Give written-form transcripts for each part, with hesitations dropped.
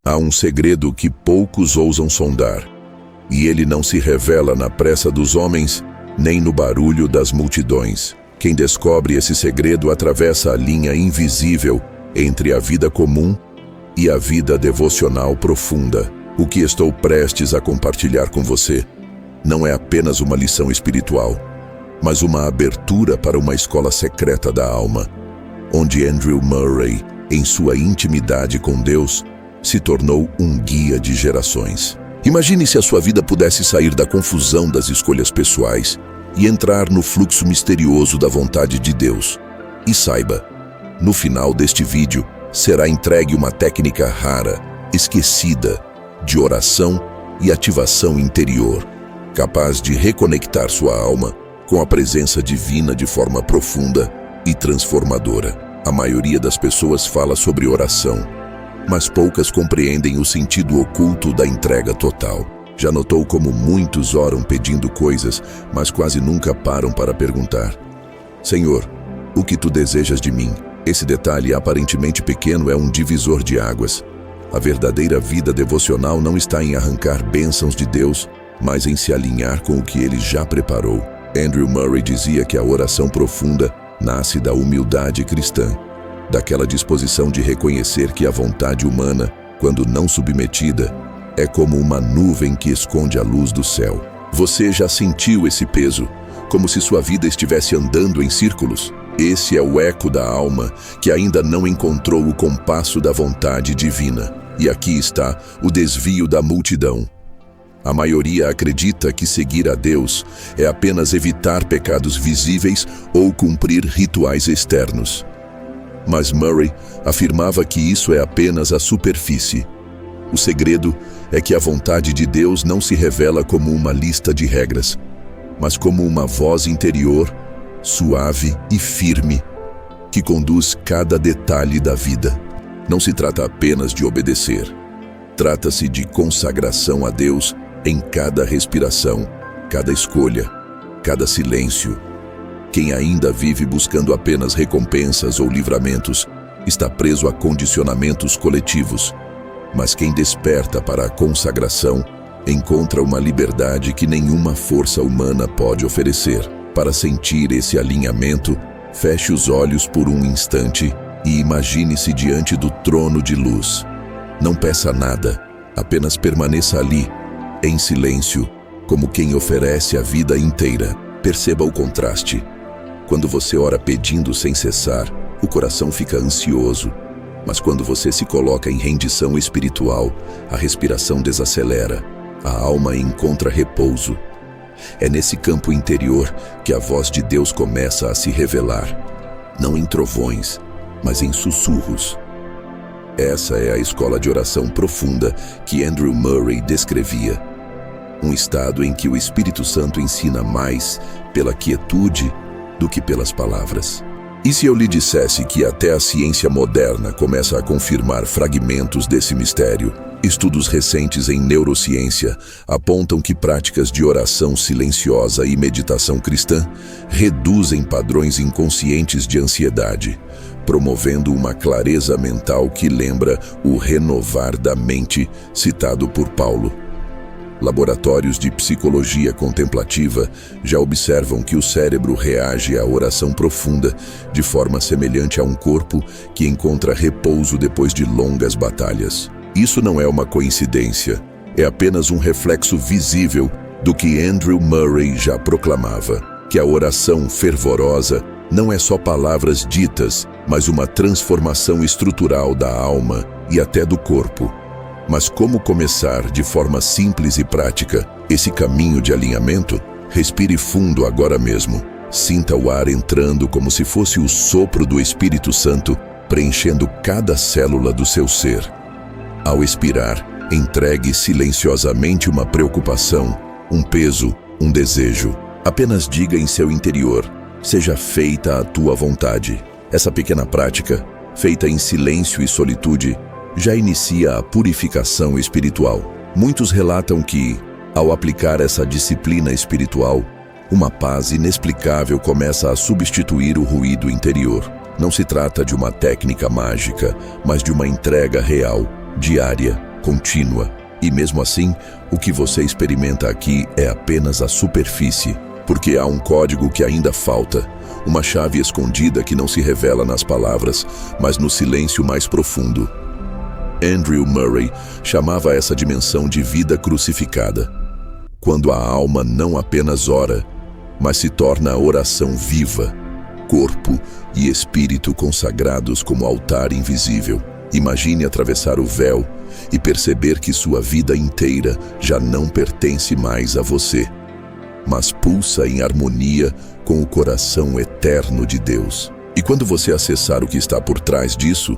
Há um segredo que poucos ousam sondar, e ele não se revela na pressa dos homens, nem no barulho das multidões. Quem descobre esse segredo atravessa a linha invisível entre a vida comum e a vida devocional profunda. O que estou prestes a compartilhar com você não é apenas uma lição espiritual, mas uma abertura para uma escola secreta da alma, onde Andrew Murray, em sua intimidade com Deus, se tornou um guia de gerações. Imagine se a sua vida pudesse sair da confusão das escolhas pessoais e entrar no fluxo misterioso da vontade de Deus. E saiba, no final deste vídeo será entregue uma técnica rara, esquecida, de oração e ativação interior, capaz de reconectar sua alma com a presença divina de forma profunda e transformadora. A maioria das pessoas fala sobre oração, mas poucas compreendem o sentido oculto da entrega total. Já notou como muitos oram pedindo coisas, mas quase nunca param para perguntar: Senhor, o que tu desejas de mim? Esse detalhe aparentemente pequeno é um divisor de águas. A verdadeira vida devocional não está em arrancar bênçãos de Deus, mas em se alinhar com o que Ele já preparou. Andrew Murray dizia que a oração profunda nasce da humildade cristã, daquela disposição de reconhecer que a vontade humana, quando não submetida, é como uma nuvem que esconde a luz do céu. Você já sentiu esse peso, como se sua vida estivesse andando em círculos? Esse é o eco da alma que ainda não encontrou o compasso da vontade divina. E aqui está o desvio da multidão. A maioria acredita que seguir a Deus é apenas evitar pecados visíveis ou cumprir rituais externos. Mas Murray afirmava que isso é apenas a superfície. O segredo é que a vontade de Deus não se revela como uma lista de regras, mas como uma voz interior, suave e firme, que conduz cada detalhe da vida. Não se trata apenas de obedecer. Trata-se de consagração a Deus em cada respiração, cada escolha, cada silêncio. Quem ainda vive buscando apenas recompensas ou livramentos está preso a condicionamentos coletivos. Mas quem desperta para a consagração encontra uma liberdade que nenhuma força humana pode oferecer. Para sentir esse alinhamento, feche os olhos por um instante e imagine-se diante do trono de luz. Não peça nada, apenas permaneça ali, em silêncio, como quem oferece a vida inteira. Perceba o contraste. Quando você ora pedindo sem cessar, o coração fica ansioso. Mas quando você se coloca em rendição espiritual, a respiração desacelera, a alma encontra repouso. É nesse campo interior que a voz de Deus começa a se revelar, não em trovões, mas em sussurros. Essa é a escola de oração profunda que Andrew Murray descrevia. Um estado em que o Espírito Santo ensina mais pela quietude do que pelas palavras. E se eu lhe dissesse que até a ciência moderna começa a confirmar fragmentos desse mistério? Estudos recentes em neurociência apontam que práticas de oração silenciosa e meditação cristã reduzem padrões inconscientes de ansiedade, promovendo uma clareza mental que lembra o renovar da mente citado por Paulo. Laboratórios de psicologia contemplativa já observam que o cérebro reage à oração profunda de forma semelhante a um corpo que encontra repouso depois de longas batalhas. Isso não é uma coincidência, é apenas um reflexo visível do que Andrew Murray já proclamava, que a oração fervorosa não é só palavras ditas, mas uma transformação estrutural da alma e até do corpo. Mas como começar de forma simples e prática esse caminho de alinhamento? Respire fundo agora mesmo. Sinta o ar entrando como se fosse o sopro do Espírito Santo, preenchendo cada célula do seu ser. Ao expirar, entregue silenciosamente uma preocupação, um peso, um desejo. Apenas diga em seu interior: seja feita a tua vontade. Essa pequena prática, feita em silêncio e solitude, já inicia a purificação espiritual. Muitos relatam que, ao aplicar essa disciplina espiritual, uma paz inexplicável começa a substituir o ruído interior. Não se trata de uma técnica mágica, mas de uma entrega real, diária, contínua. E mesmo assim, o que você experimenta aqui é apenas a superfície, porque há um código que ainda falta, uma chave escondida que não se revela nas palavras, mas no silêncio mais profundo. Andrew Murray chamava essa dimensão de vida crucificada, quando a alma não apenas ora, mas se torna oração viva, corpo e espírito consagrados como altar invisível. Imagine atravessar o véu e perceber que sua vida inteira já não pertence mais a você, mas pulsa em harmonia com o coração eterno de Deus. E quando você acessar o que está por trás disso,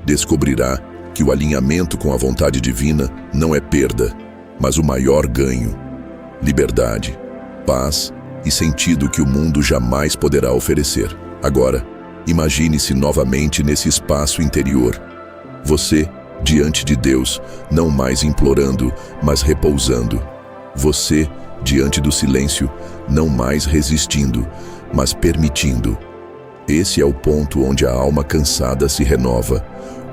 descobrirá que o alinhamento com a vontade divina não é perda, mas o maior ganho: liberdade, paz e sentido que o mundo jamais poderá oferecer. Agora, imagine-se novamente nesse espaço interior. Você, diante de Deus, não mais implorando, mas repousando. Você, diante do silêncio, não mais resistindo, mas permitindo. Esse é o ponto onde a alma cansada se renova,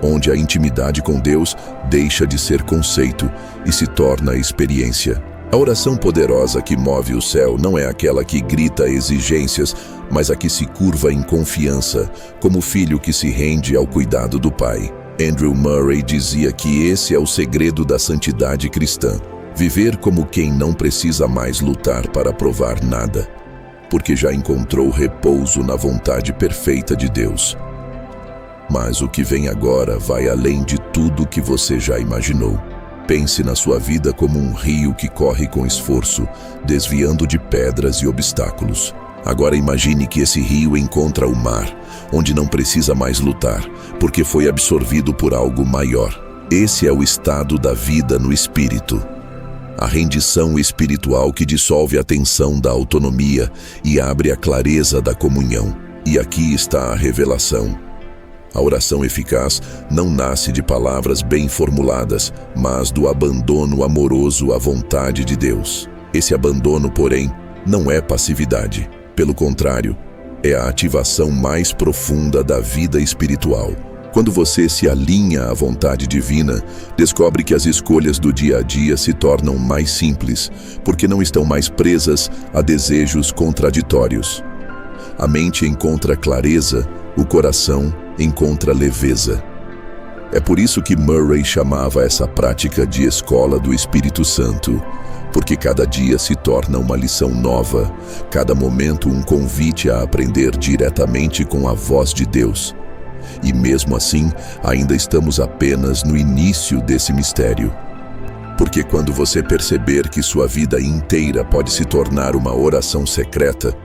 onde a intimidade com Deus deixa de ser conceito e se torna experiência. A oração poderosa que move o céu não é aquela que grita exigências, mas a que se curva em confiança, como o filho que se rende ao cuidado do pai. Andrew Murray dizia que esse é o segredo da santidade cristã: viver como quem não precisa mais lutar para provar nada, porque já encontrou repouso na vontade perfeita de Deus. Mas o que vem agora vai além de tudo que você já imaginou. Pense na sua vida como um rio que corre com esforço, desviando de pedras e obstáculos. Agora imagine que esse rio encontra o mar, onde não precisa mais lutar, porque foi absorvido por algo maior. Esse é o estado da vida no espírito. A rendição espiritual que dissolve a tensão da autonomia e abre a clareza da comunhão. E aqui está a revelação. A oração eficaz não nasce de palavras bem formuladas, mas do abandono amoroso à vontade de Deus. Esse abandono, porém, não é passividade. Pelo contrário, é a ativação mais profunda da vida espiritual. Quando você se alinha à vontade divina, descobre que as escolhas do dia a dia se tornam mais simples, porque não estão mais presas a desejos contraditórios. A mente encontra clareza, o coração encontra leveza. É por isso que Murray chamava essa prática de escola do Espírito Santo, porque cada dia se torna uma lição nova, cada momento um convite a aprender diretamente com a voz de Deus. E mesmo assim, ainda estamos apenas no início desse mistério. Porque quando você perceber que sua vida inteira pode se tornar uma oração secreta,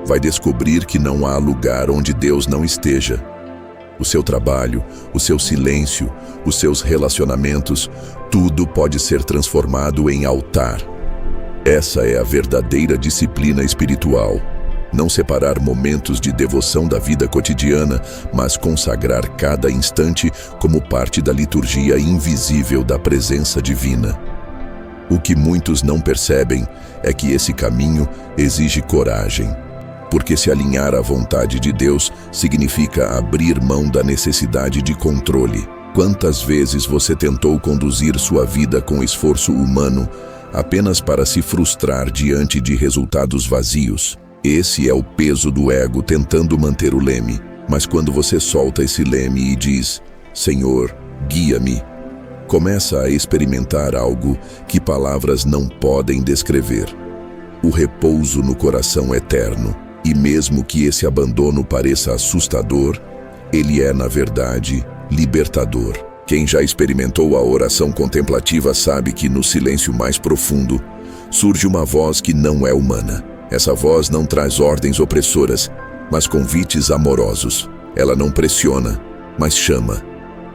vai descobrir que não há lugar onde Deus não esteja. O seu trabalho, o seu silêncio, os seus relacionamentos, tudo pode ser transformado em altar. Essa é a verdadeira disciplina espiritual. Não separar momentos de devoção da vida cotidiana, mas consagrar cada instante como parte da liturgia invisível da presença divina. O que muitos não percebem é que esse caminho exige coragem. Porque se alinhar à vontade de Deus significa abrir mão da necessidade de controle. Quantas vezes você tentou conduzir sua vida com esforço humano apenas para se frustrar diante de resultados vazios? Esse é o peso do ego tentando manter o leme. Mas quando você solta esse leme e diz: Senhor, guia-me, começa a experimentar algo que palavras não podem descrever: o repouso no coração eterno. E mesmo que esse abandono pareça assustador, ele é, na verdade, libertador. Quem já experimentou a oração contemplativa sabe que no silêncio mais profundo surge uma voz que não é humana. Essa voz não traz ordens opressoras, mas convites amorosos. Ela não pressiona, mas chama.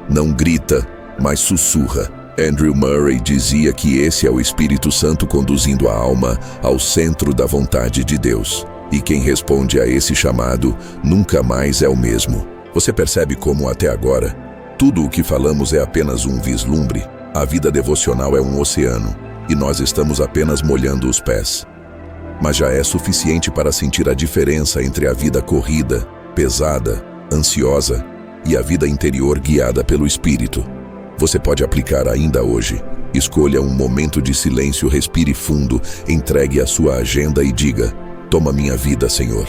Não grita, mas sussurra. Andrew Murray dizia que esse é o Espírito Santo conduzindo a alma ao centro da vontade de Deus. E quem responde a esse chamado nunca mais é o mesmo. Você percebe como, até agora, tudo o que falamos é apenas um vislumbre? A vida devocional é um oceano, e nós estamos apenas molhando os pés. Mas já é suficiente para sentir a diferença entre a vida corrida, pesada, ansiosa, e a vida interior guiada pelo Espírito. Você pode aplicar ainda hoje. Escolha um momento de silêncio, respire fundo, entregue a sua agenda e diga: toma minha vida, Senhor.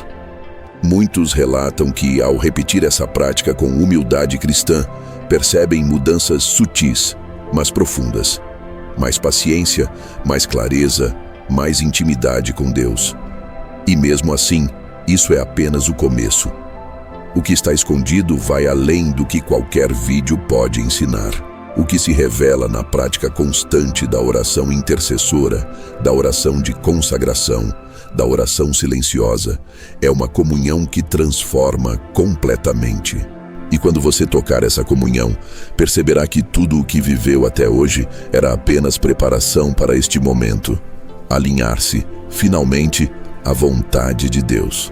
Muitos relatam que, ao repetir essa prática com humildade cristã, percebem mudanças sutis, mas profundas. Mais paciência, mais clareza, mais intimidade com Deus. E mesmo assim, isso é apenas o começo. O que está escondido vai além do que qualquer vídeo pode ensinar. O que se revela na prática constante da oração intercessora, da oração de consagração, da oração silenciosa, é uma comunhão que transforma completamente. E quando você tocar essa comunhão, perceberá que tudo o que viveu até hoje era apenas preparação para este momento. Alinhar-se, finalmente, à vontade de Deus.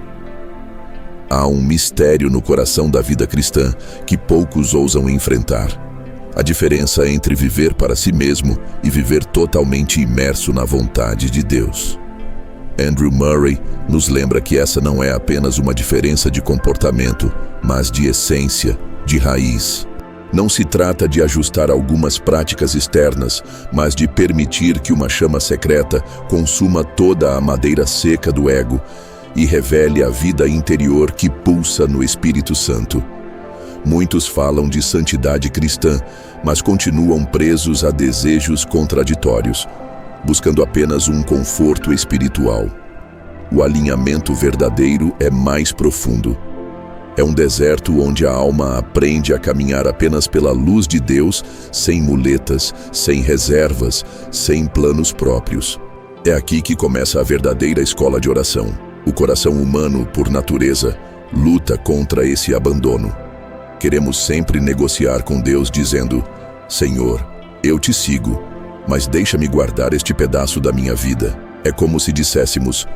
Há um mistério no coração da vida cristã que poucos ousam enfrentar. A diferença entre viver para si mesmo e viver totalmente imerso na vontade de Deus. Andrew Murray nos lembra que essa não é apenas uma diferença de comportamento, mas de essência, de raiz. Não se trata de ajustar algumas práticas externas, mas de permitir que uma chama secreta consuma toda a madeira seca do ego e revele a vida interior que pulsa no Espírito Santo. Muitos falam de santidade cristã, mas continuam presos a desejos contraditórios, buscando apenas um conforto espiritual. O alinhamento verdadeiro é mais profundo. É um deserto onde a alma aprende a caminhar apenas pela luz de Deus, sem muletas, sem reservas, sem planos próprios. É aqui que começa a verdadeira escola de oração. O coração humano, por natureza, luta contra esse abandono. Queremos sempre negociar com Deus dizendo: Senhor, eu te sigo, mas deixa-me guardar este pedaço da minha vida. É como se disséssemos: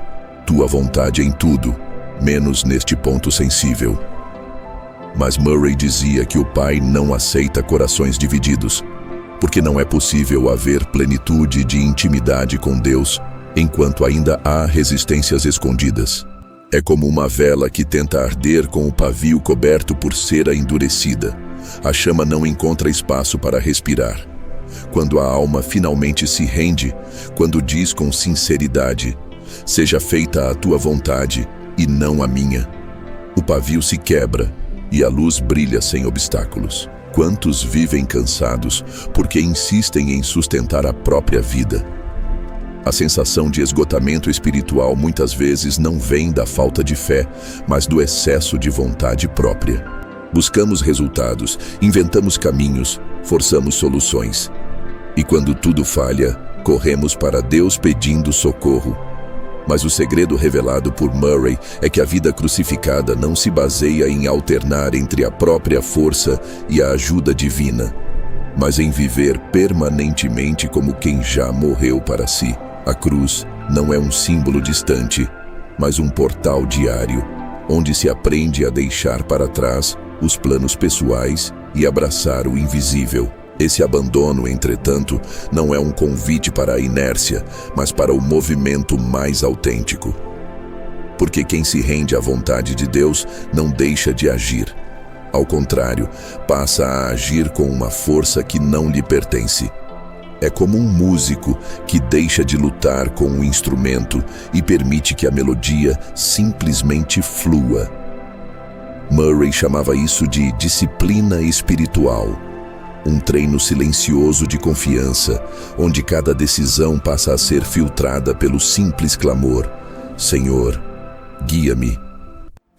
tua vontade em tudo, menos neste ponto sensível. Mas Murray dizia que o Pai não aceita corações divididos, porque não é possível haver plenitude de intimidade com Deus enquanto ainda há resistências escondidas. É como uma vela que tenta arder com o pavio coberto por cera endurecida. A chama não encontra espaço para respirar. Quando a alma finalmente se rende, quando diz com sinceridade: seja feita a tua vontade e não a minha, o pavio se quebra e a luz brilha sem obstáculos. Quantos vivem cansados porque insistem em sustentar a própria vida? A sensação de esgotamento espiritual muitas vezes não vem da falta de fé, mas do excesso de vontade própria. Buscamos resultados, inventamos caminhos, forçamos soluções. E quando tudo falha, corremos para Deus pedindo socorro. Mas o segredo revelado por Murray é que a vida crucificada não se baseia em alternar entre a própria força e a ajuda divina, mas em viver permanentemente como quem já morreu para si. A cruz não é um símbolo distante, mas um portal diário, onde se aprende a deixar para trás os planos pessoais e abraçar o invisível. Esse abandono, entretanto, não é um convite para a inércia, mas para o movimento mais autêntico. Porque quem se rende à vontade de Deus não deixa de agir. Ao contrário, passa a agir com uma força que não lhe pertence. É como um músico que deixa de lutar com o instrumento e permite que a melodia simplesmente flua. Murray chamava isso de disciplina espiritual. Um treino silencioso de confiança, onde cada decisão passa a ser filtrada pelo simples clamor: Senhor, guia-me.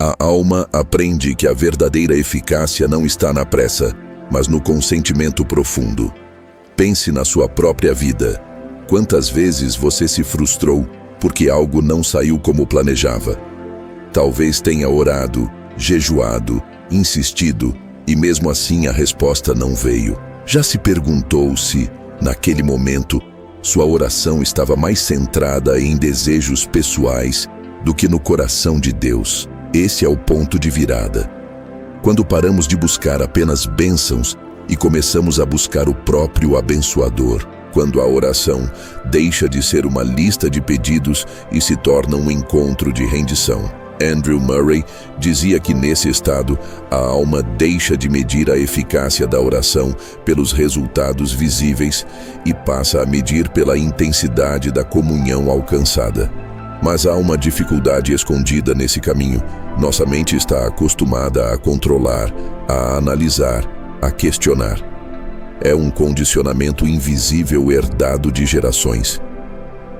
A alma aprende que a verdadeira eficácia não está na pressa, mas no consentimento profundo. Pense na sua própria vida. Quantas vezes você se frustrou porque algo não saiu como planejava? Talvez tenha orado, jejuado, insistido, e mesmo assim a resposta não veio. Já se perguntou se, naquele momento, sua oração estava mais centrada em desejos pessoais do que no coração de Deus? Esse é o ponto de virada. Quando paramos de buscar apenas bênçãos e começamos a buscar o próprio abençoador, quando a oração deixa de ser uma lista de pedidos e se torna um encontro de rendição. Andrew Murray dizia que nesse estado, a alma deixa de medir a eficácia da oração pelos resultados visíveis e passa a medir pela intensidade da comunhão alcançada. Mas há uma dificuldade escondida nesse caminho. Nossa mente está acostumada a controlar, a analisar, a questionar. É um condicionamento invisível herdado de gerações.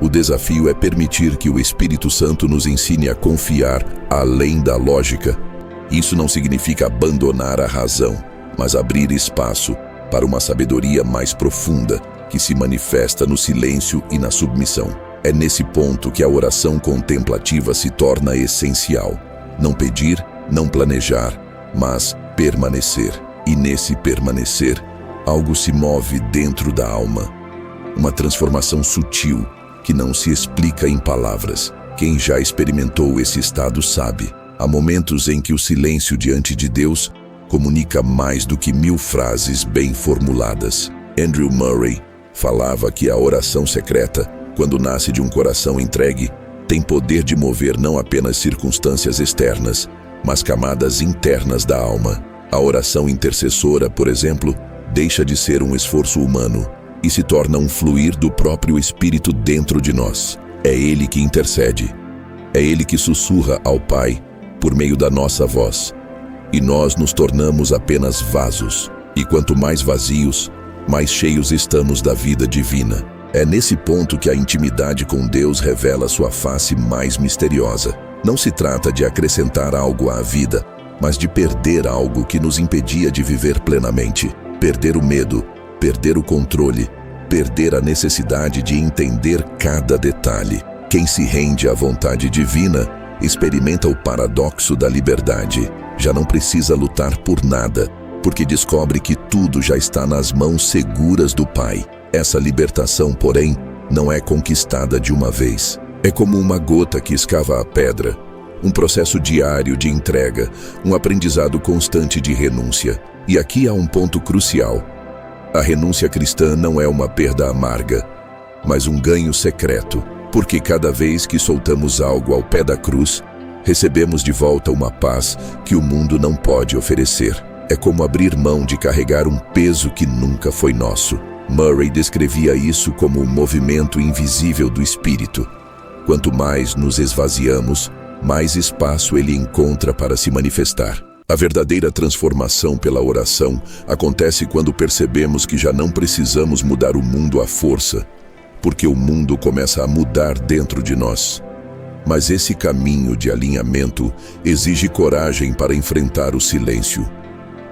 O desafio é permitir que o Espírito Santo nos ensine a confiar além da lógica. Isso não significa abandonar a razão, mas abrir espaço para uma sabedoria mais profunda que se manifesta no silêncio e na submissão. É nesse ponto que a oração contemplativa se torna essencial. Não pedir, não planejar, mas permanecer. E nesse permanecer, algo se move dentro da alma. Uma transformação sutil que não se explica em palavras. Quem já experimentou esse estado sabe. Há momentos em que o silêncio diante de Deus comunica mais do que 1000 frases bem formuladas. Andrew Murray falava que a oração secreta, quando nasce de um coração entregue, tem poder de mover não apenas circunstâncias externas, mas camadas internas da alma. A oração intercessora, por exemplo, deixa de ser um esforço humano e se torna um fluir do próprio Espírito dentro de nós. É Ele que intercede. É Ele que sussurra ao Pai por meio da nossa voz. E nós nos tornamos apenas vasos. E quanto mais vazios, mais cheios estamos da vida divina. É nesse ponto que a intimidade com Deus revela sua face mais misteriosa. Não se trata de acrescentar algo à vida, mas de perder algo que nos impedia de viver plenamente. Perder o medo, perder o controle, perder a necessidade de entender cada detalhe. Quem se rende à vontade divina experimenta o paradoxo da liberdade. Já não precisa lutar por nada, porque descobre que tudo já está nas mãos seguras do Pai. Essa libertação, porém, não é conquistada de uma vez. É como uma gota que escava a pedra, um processo diário de entrega, um aprendizado constante de renúncia. E aqui há um ponto crucial. A renúncia cristã não é uma perda amarga, mas um ganho secreto, porque cada vez que soltamos algo ao pé da cruz, recebemos de volta uma paz que o mundo não pode oferecer. É como abrir mão de carregar um peso que nunca foi nosso. Murray descrevia isso como um movimento invisível do Espírito. Quanto mais nos esvaziamos, mais espaço ele encontra para se manifestar. A verdadeira transformação pela oração acontece quando percebemos que já não precisamos mudar o mundo à força, porque o mundo começa a mudar dentro de nós. Mas esse caminho de alinhamento exige coragem para enfrentar o silêncio.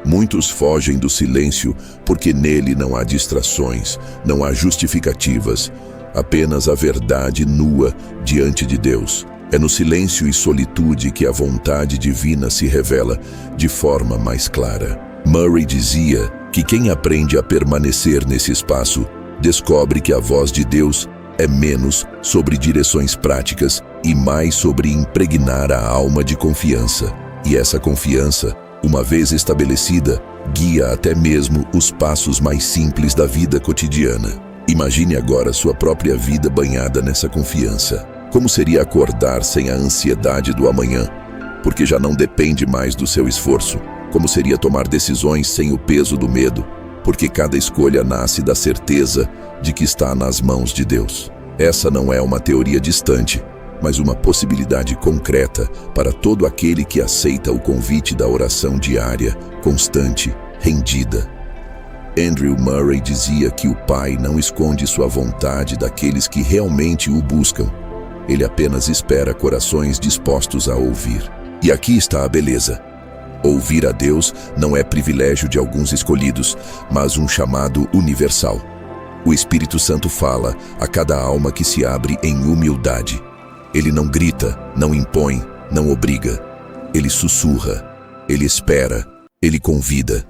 Muitos fogem do silêncio porque nele não há distrações, não há justificativas, apenas a verdade nua diante de Deus. É no silêncio e solitude que a vontade divina se revela de forma mais clara. Murray dizia que quem aprende a permanecer nesse espaço descobre que a voz de Deus é menos sobre direções práticas e mais sobre impregnar a alma de confiança. E essa confiança, uma vez estabelecida, guia até mesmo os passos mais simples da vida cotidiana. Imagine agora sua própria vida banhada nessa confiança. Como seria acordar sem a ansiedade do amanhã, porque já não depende mais do seu esforço? Como seria tomar decisões sem o peso do medo, porque cada escolha nasce da certeza de que está nas mãos de Deus? Essa não é uma teoria distante, mas uma possibilidade concreta para todo aquele que aceita o convite da oração diária, constante, rendida. Andrew Murray dizia que o Pai não esconde sua vontade daqueles que realmente o buscam. Ele apenas espera corações dispostos a ouvir. E aqui está a beleza. Ouvir a Deus não é privilégio de alguns escolhidos, mas um chamado universal. O Espírito Santo fala a cada alma que se abre em humildade. Ele não grita, não impõe, não obriga. Ele sussurra, ele espera, ele convida.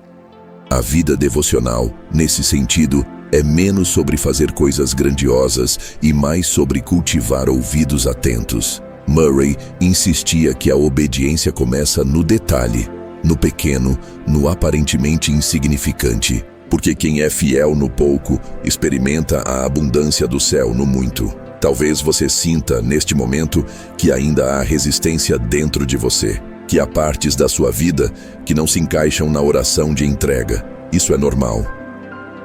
A vida devocional, nesse sentido, é menos sobre fazer coisas grandiosas e mais sobre cultivar ouvidos atentos. Murray insistia que a obediência começa no detalhe, no pequeno, no aparentemente insignificante, porque quem é fiel no pouco experimenta a abundância do céu no muito. Talvez você sinta, neste momento, que ainda há resistência dentro de você, que há partes da sua vida que não se encaixam na oração de entrega. Isso é normal.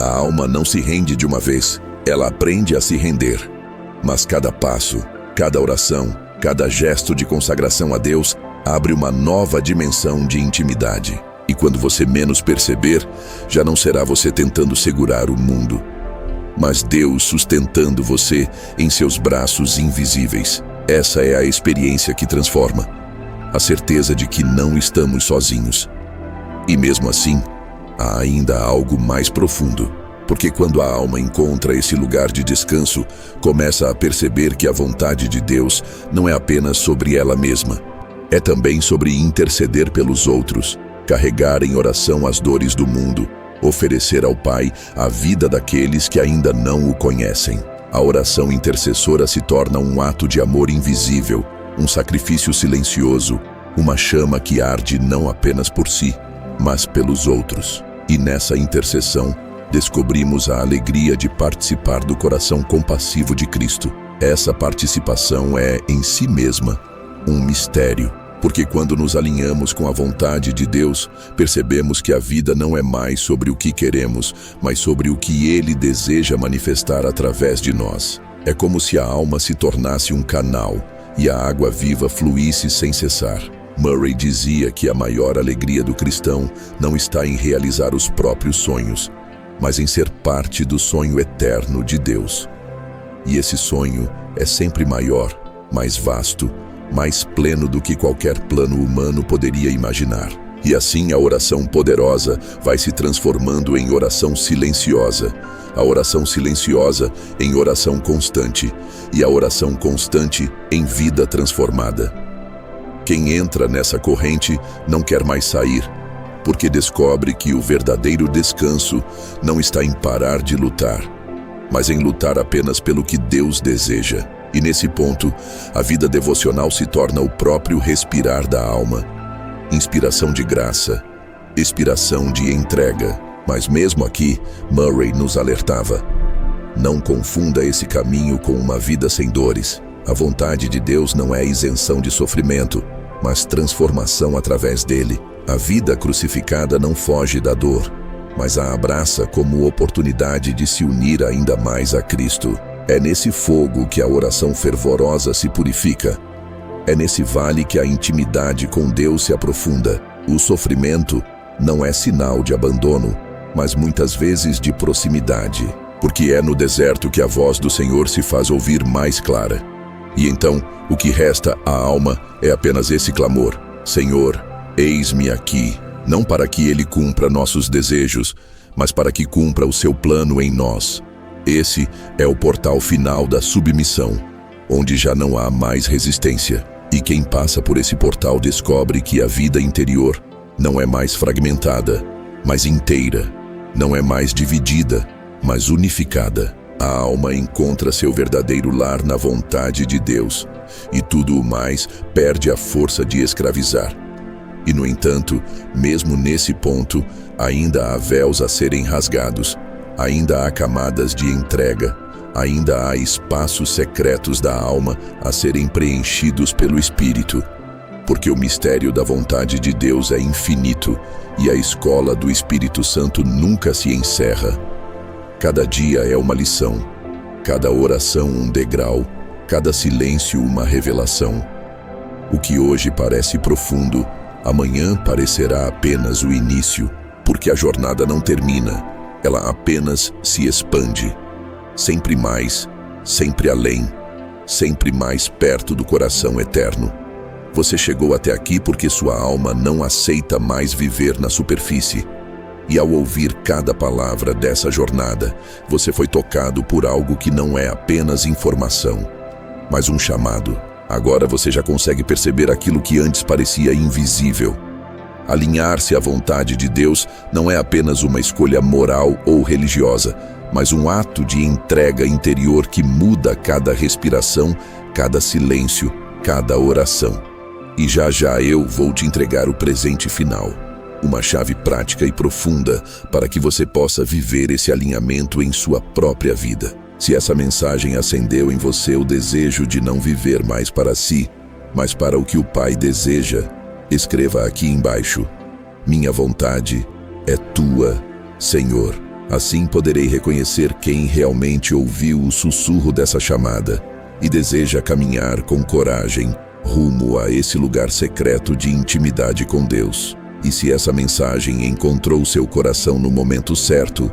A alma não se rende de uma vez, ela aprende a se render. Mas cada passo, cada oração, cada gesto de consagração a Deus abre uma nova dimensão de intimidade. E quando você menos perceber, já não será você tentando segurar o mundo, mas Deus sustentando você em seus braços invisíveis. Essa é a experiência que transforma. A certeza de que não estamos sozinhos. E mesmo assim, há ainda algo mais profundo. Porque quando a alma encontra esse lugar de descanso, começa a perceber que a vontade de Deus não é apenas sobre ela mesma. É também sobre interceder pelos outros, carregar em oração as dores do mundo, oferecer ao Pai a vida daqueles que ainda não o conhecem. A oração intercessora se torna um ato de amor invisível, um sacrifício silencioso, uma chama que arde não apenas por si, mas pelos outros. E nessa intercessão, descobrimos a alegria de participar do coração compassivo de Cristo. Essa participação é, em si mesma, um mistério. Porque quando nos alinhamos com a vontade de Deus, percebemos que a vida não é mais sobre o que queremos, mas sobre o que Ele deseja manifestar através de nós. É como se a alma se tornasse um canal e a água viva fluísse sem cessar. Murray dizia que a maior alegria do cristão não está em realizar os próprios sonhos, mas em ser parte do sonho eterno de Deus. E esse sonho é sempre maior, mais vasto, mais pleno do que qualquer plano humano poderia imaginar. E assim a oração poderosa vai se transformando em oração silenciosa, a oração silenciosa em oração constante, e a oração constante em vida transformada. Quem entra nessa corrente não quer mais sair, porque descobre que o verdadeiro descanso não está em parar de lutar, mas em lutar apenas pelo que Deus deseja. E nesse ponto, a vida devocional se torna o próprio respirar da alma. Inspiração de graça, expiração de entrega. Mas mesmo aqui, Murray nos alertava: não confunda esse caminho com uma vida sem dores. A vontade de Deus não é isenção de sofrimento, mas transformação através dele. A vida crucificada não foge da dor, mas a abraça como oportunidade de se unir ainda mais a Cristo. É nesse fogo que a oração fervorosa se purifica. É nesse vale que a intimidade com Deus se aprofunda. O sofrimento não é sinal de abandono, mas muitas vezes de proximidade, porque é no deserto que a voz do Senhor se faz ouvir mais clara. E então, o que resta à alma é apenas esse clamor: Senhor, eis-me aqui, não para que Ele cumpra nossos desejos, mas para que cumpra o seu plano em nós. Esse é o portal final da submissão, onde já não há mais resistência. E quem passa por esse portal descobre que a vida interior não é mais fragmentada, mas inteira. Não é mais dividida, mas unificada. A alma encontra seu verdadeiro lar na vontade de Deus, e tudo o mais perde a força de escravizar. E, no entanto, mesmo nesse ponto, ainda há véus a serem rasgados, ainda há camadas de entrega, ainda há espaços secretos da alma a serem preenchidos pelo Espírito, porque o mistério da vontade de Deus é infinito e a escola do Espírito Santo nunca se encerra. Cada dia é uma lição, cada oração um degrau, cada silêncio uma revelação. O que hoje parece profundo, amanhã parecerá apenas o início, porque a jornada não termina, ela apenas se expande. Sempre mais, sempre além, sempre mais perto do coração eterno. Você chegou até aqui porque sua alma não aceita mais viver na superfície. E ao ouvir cada palavra dessa jornada, você foi tocado por algo que não é apenas informação, mas um chamado. Agora você já consegue perceber aquilo que antes parecia invisível. Alinhar-se à vontade de Deus não é apenas uma escolha moral ou religiosa, mas um ato de entrega interior que muda cada respiração, cada silêncio, cada oração. E já já eu vou te entregar o presente final, uma chave prática e profunda para que você possa viver esse alinhamento em sua própria vida. Se essa mensagem acendeu em você o desejo de não viver mais para si, mas para o que o Pai deseja, escreva aqui embaixo: minha vontade é tua, Senhor. Assim poderei reconhecer quem realmente ouviu o sussurro dessa chamada e deseja caminhar com coragem rumo a esse lugar secreto de intimidade com Deus. E se essa mensagem encontrou seu coração no momento certo,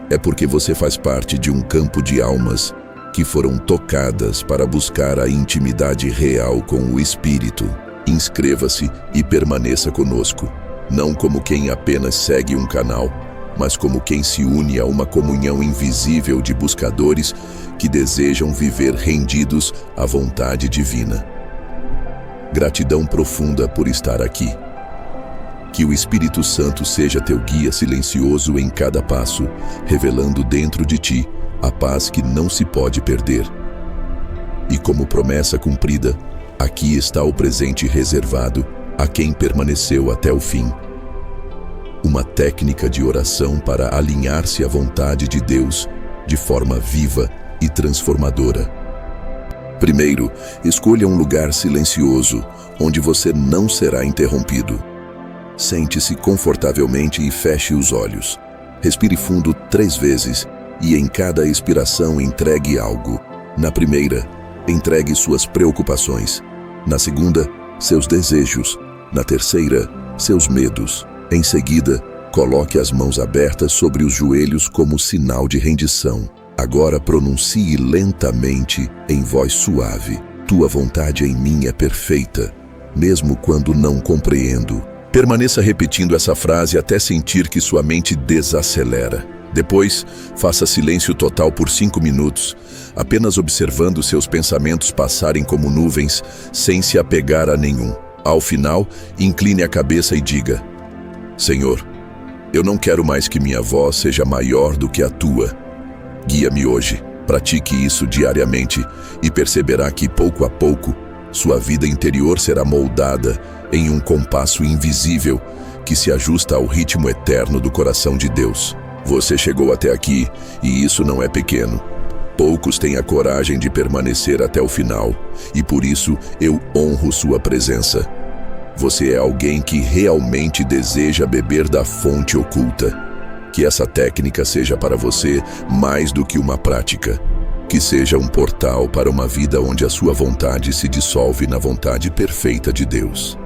é porque você faz parte de um campo de almas que foram tocadas para buscar a intimidade real com o Espírito. Inscreva-se e permaneça conosco, não como quem apenas segue um canal, mas como quem se une a uma comunhão invisível de buscadores que desejam viver rendidos à vontade divina. Gratidão profunda por estar aqui. Que o Espírito Santo seja teu guia silencioso em cada passo, revelando dentro de ti a paz que não se pode perder. E como promessa cumprida, aqui está o presente reservado a quem permaneceu até o fim. Uma técnica de oração para alinhar-se à vontade de Deus de forma viva e transformadora. Primeiro, escolha um lugar silencioso, onde você não será interrompido. Sente-se confortavelmente e feche os olhos. Respire fundo 3 vezes e em cada expiração entregue algo. Na primeira, entregue suas preocupações. Na segunda, seus desejos. Na terceira, seus medos. Em seguida, coloque as mãos abertas sobre os joelhos como sinal de rendição. Agora pronuncie lentamente, em voz suave: tua vontade em mim é perfeita, mesmo quando não compreendo. Permaneça repetindo essa frase até sentir que sua mente desacelera. Depois, faça silêncio total por 5 minutos, apenas observando seus pensamentos passarem como nuvens, sem se apegar a nenhum. Ao final, incline a cabeça e diga: Senhor, eu não quero mais que minha voz seja maior do que a tua. Guia-me hoje, pratique isso diariamente e perceberá que, pouco a pouco, sua vida interior será moldada em um compasso invisível que se ajusta ao ritmo eterno do coração de Deus. Você chegou até aqui e isso não é pequeno. Poucos têm a coragem de permanecer até o final e por isso eu honro sua presença. Você é alguém que realmente deseja beber da fonte oculta. Que essa técnica seja para você mais do que uma prática. Que seja um portal para uma vida onde a sua vontade se dissolve na vontade perfeita de Deus.